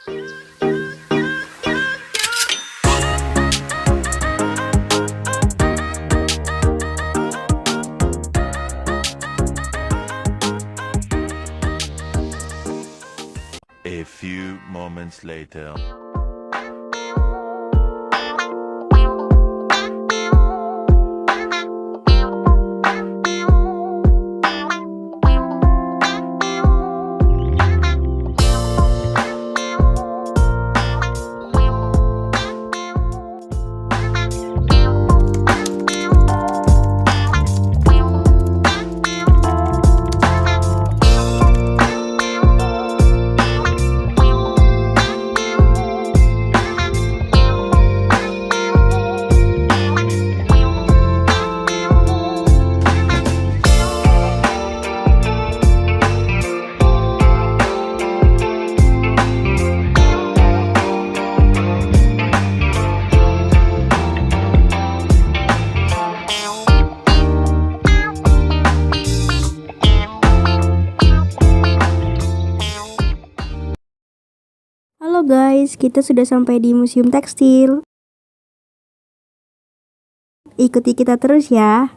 A few moments later. Halo guys, kita sudah sampai di Museum Tekstil. Ikuti kita terus ya.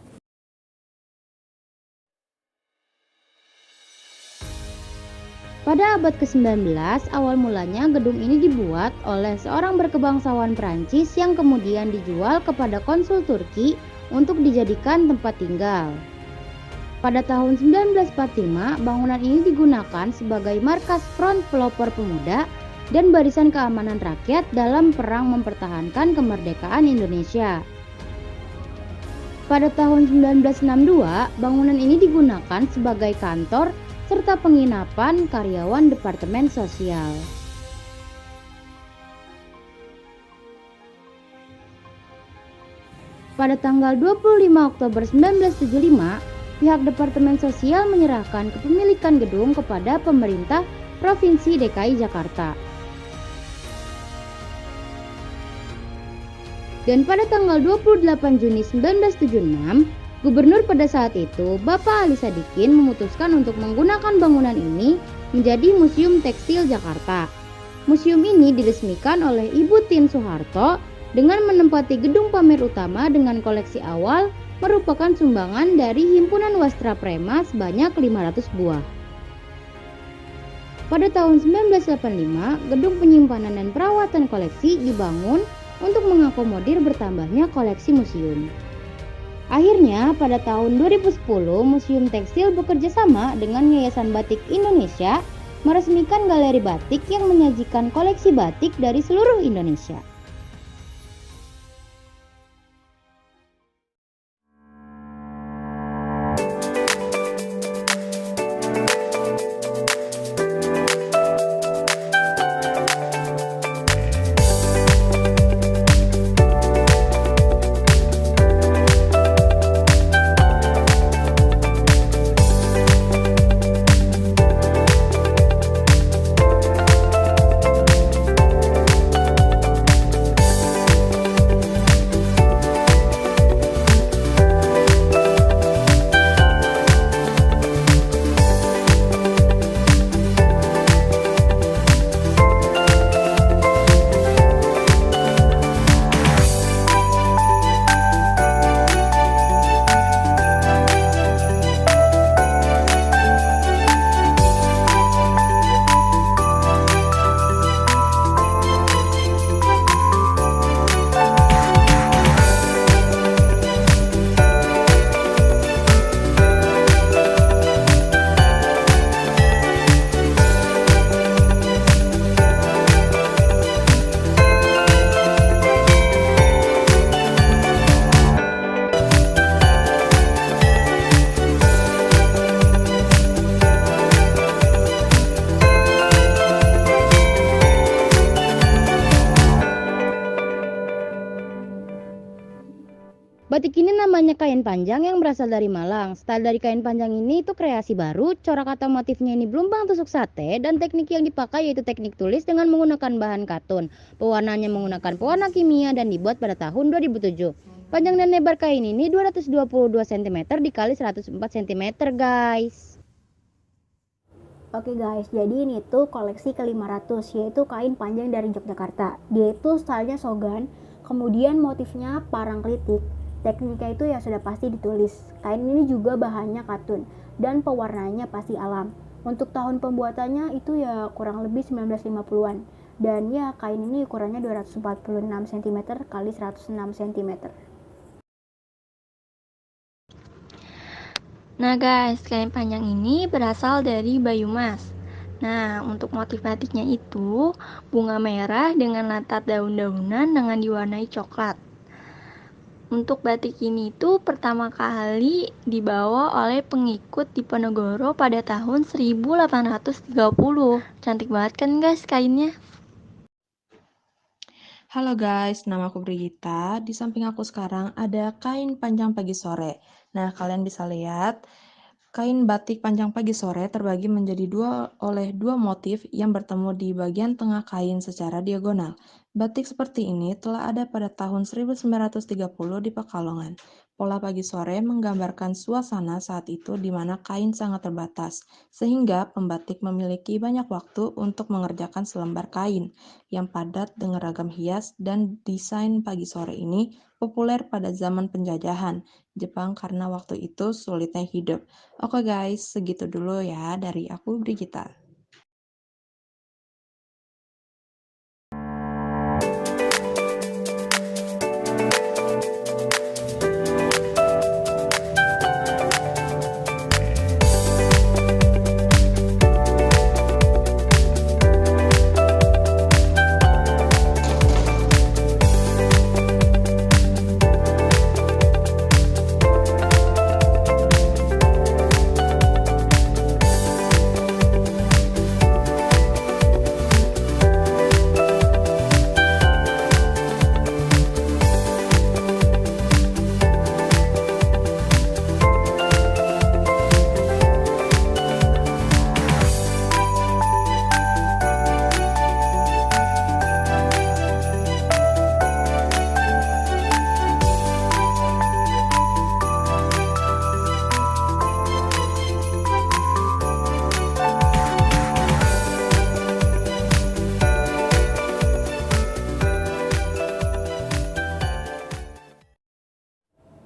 Pada abad ke-19, awal mulanya gedung ini dibuat oleh seorang berkebangsawan Prancis yang kemudian dijual kepada konsul Turki untuk dijadikan tempat tinggal. Pada tahun 1945, bangunan ini digunakan sebagai markas Front Pelopor Pemuda dan Barisan Keamanan Rakyat dalam perang mempertahankan kemerdekaan Indonesia. Pada tahun 1962, bangunan ini digunakan sebagai kantor serta penginapan karyawan Departemen Sosial. Pada tanggal 25 Oktober 1975, pihak Departemen Sosial menyerahkan kepemilikan gedung kepada pemerintah Provinsi DKI Jakarta. Dan pada tanggal 28 Juni 1976, Gubernur pada saat itu, Bapak Ali Sadikin, memutuskan untuk menggunakan bangunan ini menjadi Museum Tekstil Jakarta. Museum ini diresmikan oleh Ibu Tien Soeharto dengan menempati gedung pamer utama dengan koleksi awal merupakan sumbangan dari Himpunan Wastra Prema sebanyak 500 buah. Pada tahun 1985, gedung penyimpanan dan perawatan koleksi dibangun untuk mengakomodir bertambahnya koleksi museum. Akhirnya, pada tahun 2010, Museum Tekstil bekerja sama dengan Yayasan Batik Indonesia meresmikan galeri batik yang menyajikan koleksi batik dari seluruh Indonesia. Batik ini namanya kain panjang yang berasal dari Malang. Style dari kain panjang ini itu kreasi baru, corak atau motifnya ini belumbang tusuk sate, dan teknik yang dipakai yaitu teknik tulis dengan menggunakan bahan katun. Pewarnaannya menggunakan pewarna kimia dan dibuat pada tahun 2007. Panjang dan lebar kain ini 222 cm dikali 104 cm guys. Oke guys, jadi ini tuh koleksi ke-500, yaitu kain panjang dari Yogyakarta. Dia itu stylenya sogan, kemudian motifnya parangklitik. Tekniknya itu ya sudah pasti ditulis. Kain ini juga bahannya katun, dan pewarnanya pasti alam. Untuk tahun pembuatannya itu ya kurang lebih 1950-an. Dan ya kain ini ukurannya 246 cm x 106 cm. Nah guys, kain panjang ini berasal dari Banyumas. Nah, untuk motif batiknya itu bunga merah dengan latar daun-daunan dengan diwarnai coklat. Untuk batik ini itu pertama kali dibawa oleh pengikut Diponegoro pada tahun 1830. Cantik banget kan guys kainnya? Halo guys, nama aku Brigita. Di samping aku sekarang ada kain panjang pagi sore. Nah, kalian bisa lihat kain batik panjang pagi sore terbagi menjadi dua motif yang bertemu di bagian tengah kain secara diagonal. Batik seperti ini telah ada pada tahun 1930 di Pekalongan. Pola pagi sore menggambarkan suasana saat itu di mana kain sangat terbatas, sehingga pembatik memiliki banyak waktu untuk mengerjakan selembar kain yang padat dengan ragam hias, dan desain pagi sore ini populer pada zaman penjajahan Jepang karena waktu itu sulitnya hidup. Oke guys, segitu dulu ya dari aku Brigita.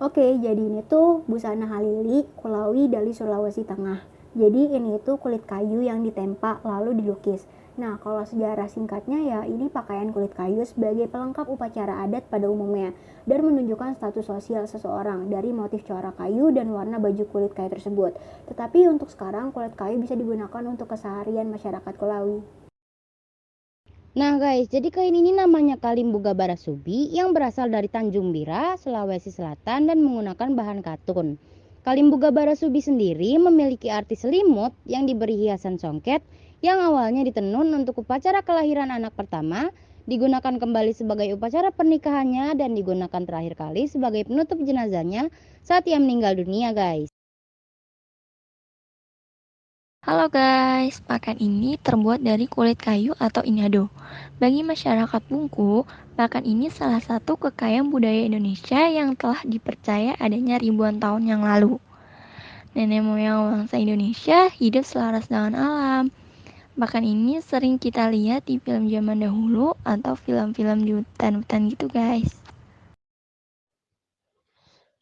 Oke, jadi ini tuh busana halili Kulawi dari Sulawesi Tengah. Jadi ini tuh kulit kayu yang ditempa lalu dilukis. Nah, kalau sejarah singkatnya ya ini pakaian kulit kayu sebagai pelengkap upacara adat pada umumnya dan menunjukkan status sosial seseorang dari motif corak kayu dan warna baju kulit kayu tersebut. Tetapi untuk sekarang kulit kayu bisa digunakan untuk keseharian masyarakat Kulawi. Nah guys, jadi kain ini namanya Kalimbuga Barasubi yang berasal dari Tanjung Bira, Sulawesi Selatan dan menggunakan bahan katun. Kalimbuga Barasubi sendiri memiliki arti selimut yang diberi hiasan songket yang awalnya ditenun untuk upacara kelahiran anak pertama, digunakan kembali sebagai upacara pernikahannya dan digunakan terakhir kali sebagai penutup jenazahnya saat ia meninggal dunia guys. Halo guys, pakan ini terbuat dari kulit kayu atau inado. Bagi masyarakat Bungku, pakan ini salah satu kekayaan budaya Indonesia yang telah dipercaya adanya ribuan tahun yang lalu. Nenek moyang bangsa Indonesia hidup selaras dengan alam. Pakan ini sering kita lihat di film zaman dahulu atau film-film di hutan-hutan gitu guys.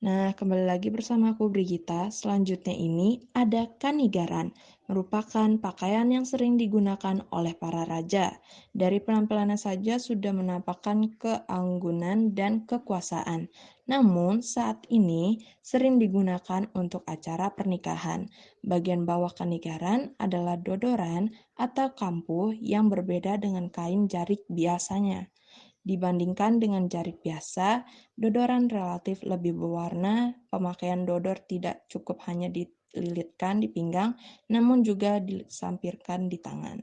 Nah, kembali lagi bersama aku Brigita. Selanjutnya ini ada kanigaran, merupakan pakaian yang sering digunakan oleh para raja. Dari penampilannya saja sudah menampakkan keanggunan dan kekuasaan. Namun, saat ini sering digunakan untuk acara pernikahan. Bagian bawah kanigaran adalah dodoran atau kampuh yang berbeda dengan kain jarik biasanya. Dibandingkan dengan jarik biasa, dodoran relatif lebih berwarna. Pemakaian dodor tidak cukup hanya dililitkan di pinggang, namun juga disampirkan di tangan.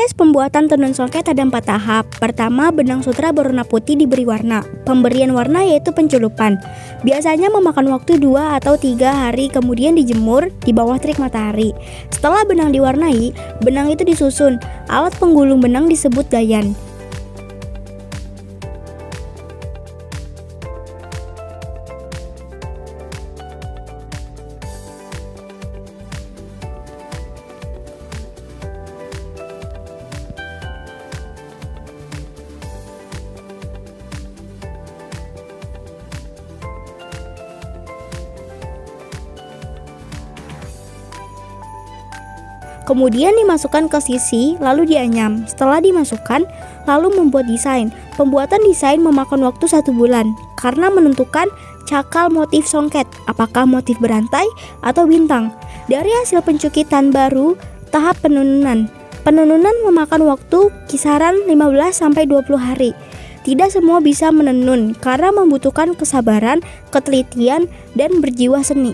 Proses pembuatan tenun songket ada 4 tahap. Pertama, benang sutra berwarna putih diberi warna. Pemberian warna yaitu penculupan. Biasanya memakan waktu 2 atau 3 hari, kemudian dijemur di bawah terik matahari. Setelah benang diwarnai, benang itu disusun. Alat penggulung benang disebut gayan. Kemudian dimasukkan ke sisi, lalu dianyam. Setelah dimasukkan, lalu membuat desain. Pembuatan desain memakan waktu 1 bulan karena menentukan cakal motif songket, apakah motif berantai atau bintang. Dari hasil pencukitan baru tahap penununan. Penununan memakan waktu kisaran 15-20 hari. Tidak semua bisa menenun karena membutuhkan kesabaran, ketelitian, dan berjiwa seni.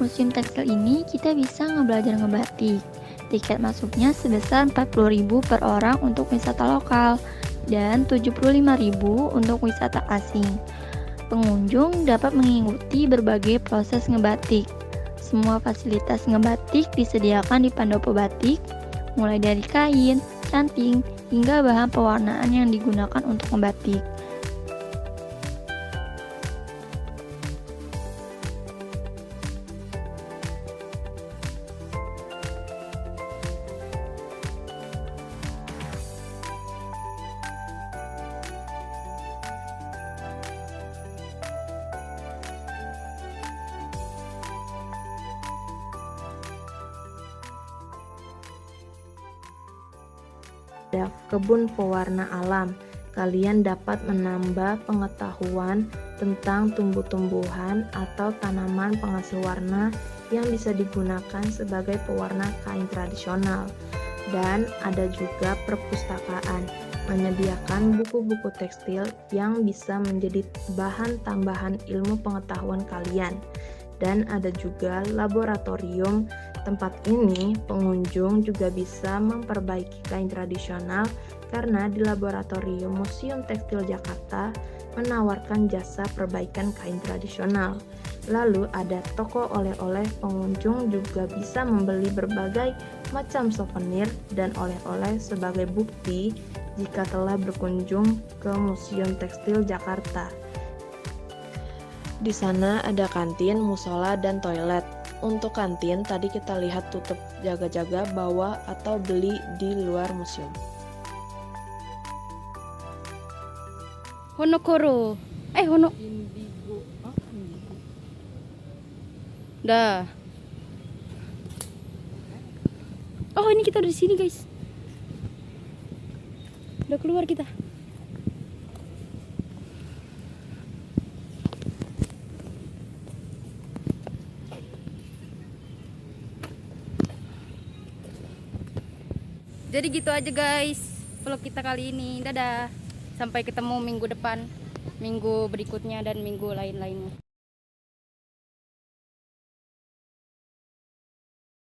Museum tekstil ini kita bisa ngebelajar ngebatik. Tiket masuknya sebesar 40.000 per orang untuk wisata lokal dan 75.000 untuk wisata asing. Pengunjung dapat mengikuti berbagai proses ngebatik. Semua fasilitas ngebatik disediakan di Pandopo Batik, mulai dari kain, canting, hingga bahan pewarnaan yang digunakan untuk ngebatik. Ada kebun pewarna alam. Kalian dapat menambah pengetahuan tentang tumbuh-tumbuhan atau tanaman penghasil warna yang bisa digunakan sebagai pewarna kain tradisional. Dan ada juga perpustakaan, menyediakan buku-buku tekstil yang bisa menjadi bahan tambahan ilmu pengetahuan kalian. Dan ada juga laboratorium. Tempat ini pengunjung juga bisa memperbaiki kain tradisional karena di laboratorium Museum Tekstil Jakarta menawarkan jasa perbaikan kain tradisional. Lalu ada toko oleh-oleh, pengunjung juga bisa membeli berbagai macam souvenir dan oleh-oleh sebagai bukti jika telah berkunjung ke Museum Tekstil Jakarta. Di sana ada kantin, musola, dan toilet. Untuk kantin, tadi kita lihat tutup jaga-jaga, bawa atau beli di luar museum. Honokoro. Indigo. Dah. Oh, ini kita udah di sini, guys. Udah keluar kita. Jadi gitu aja, guys, vlog kita kali ini. Dadah. Sampai ketemu minggu depan, minggu berikutnya, dan minggu lain-lainnya.